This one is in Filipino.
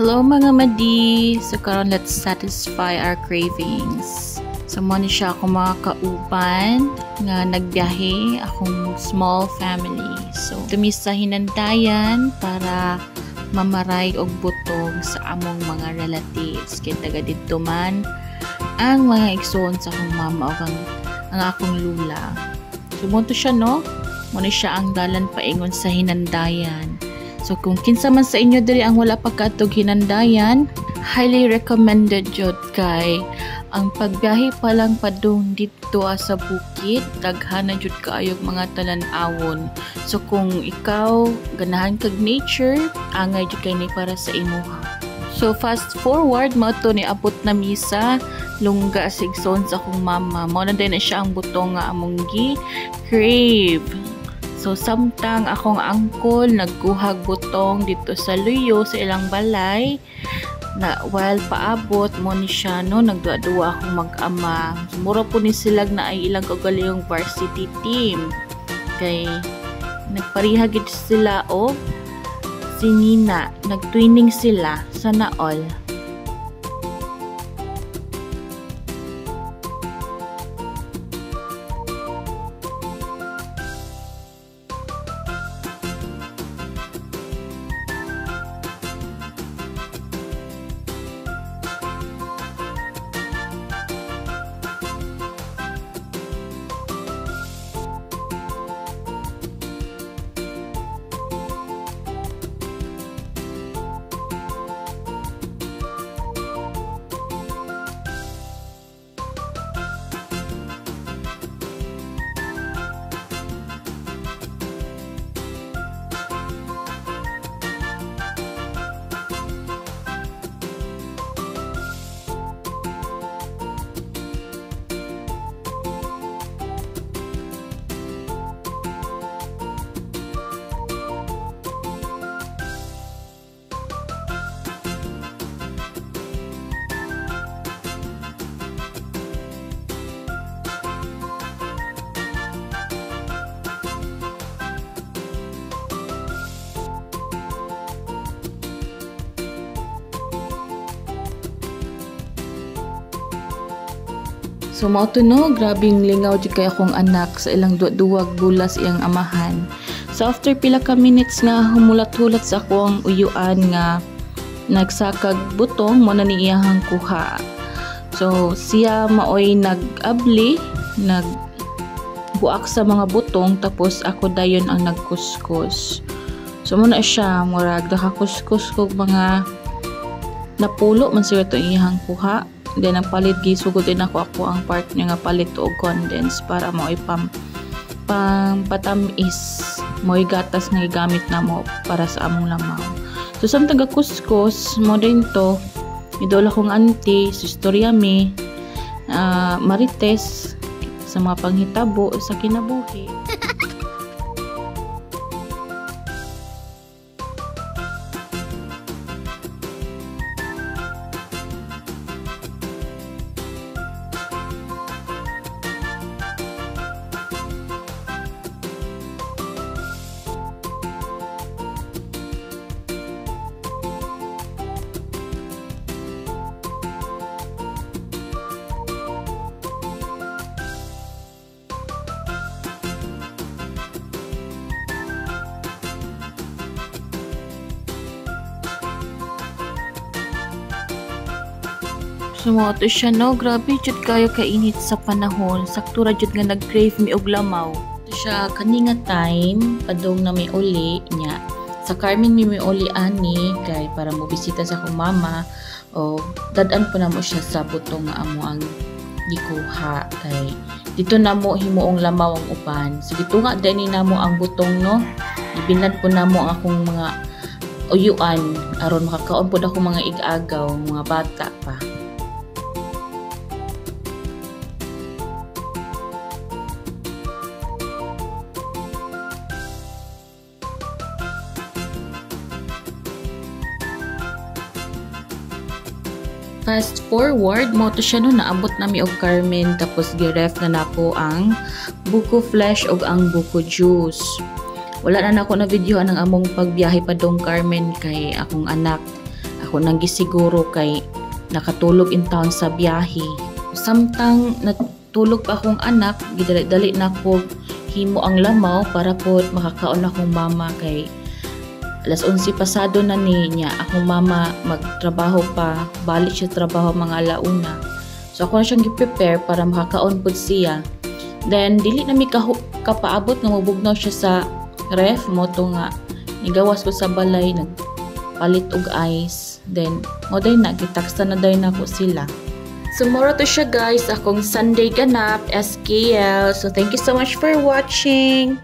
Hello mga madi! So karon let's satisfy our cravings. So mo ni siya ako mga kauban nga nagbiyahe akong small family. So tumi sa hinandayan para mamaray og butong sa among mga relatives. Kaya taga dito man ang mga igsoon sa akong mama o ang akong lula. So mo to siya no? Mo ni siya ang dalan paingon sa hinandayan. So kung kinsa man sa inyo diri ang wala pa katog hinandayan, highly recommended jud kay ang pagbiyahe pa lang padung dito sa bukid, daghan na jud kaayog mga talan-awon. So kung ikaw ganahan kag nature, angay jud kay ni para sa imuha. So fast forward mo to ni abot na misa lungga sigson sa akong mama. Mao na din na siya ang butong nga among gi-crave. So, samtang akong angkol nagguhag butong dito sa luyo sa ilang balay na while paabot mo ni siya no, nagduwa-duwa akong mag-ama. Mura po ni silag na ay ilang kagalayong varsity team. Kay nagparihagid sila o si Nina, nagtwining sila sana all. So mao to no, grabing lingaw jud kay akong anak sa ilang duwag bulas iyang amahan. So after pila ka minutes nga humulat-hulat sa akong uyuan nga nagsakag butong mo na ni iyahang kuha. So siya maoy nag-abli, nagbuak sa mga butong tapos ako dayon ang nagkuskus. So muna siya murag nakakuskus kog mga napulo man siya to iyahang kuha. Then ang palit gisugod din ako ang part niya nga palit og condense para mo ipam patamis mo gatas nga igamit na mo para sa among lamaw. So samtang kuskus mo din to idol akong auntie Sistoria mi Marites sa mga panghitabo sa kinabuhi. Sumoto siya no, grabe jud kayo kainit sa panahon. Sakto ra jud nga nag-crave mi og lamaw. Ito siya kaninga time padong na may uli niya. Sa Carmen mi may uli ani kay para mo bisita sa akong mama o dadan po na mo siya sa butong nga amo ang gikuha kay dito na mo himuong lamaw ang uban. So dito nga dani na mo ang butong no. Ibinlan po na mo ang akong mga uyuan aron makakaon po ako mga ig-agaw, mga bata pa. Fast forward mo to siya no, naabot nami og Carmen tapos giref na nako ang buko flesh og ang buko juice. Wala na nako na videohan ang among pagbiyahe padong Carmen kay akong anak ako nang gisiguro kay nakatulog in town sa biyahe. Samtang natulog pa akong anak, gidali-dali na ko himo ang lamaw para po makakaon akong mama kay alas 11 pasado na niya. Akong mama magtrabaho pa, balik siya trabaho mga alauna. So ako na siyang gi-prepare para makakaon po siya. Then dili na mi kapaabot nga mabugnaw siya sa ref mo to nga nigawas ko sa balay, nagpalit og ice. Then mo day na gitaksta na day na ko sila. So mura to siya guys, akong Sunday ganap SKL. So thank you so much for watching.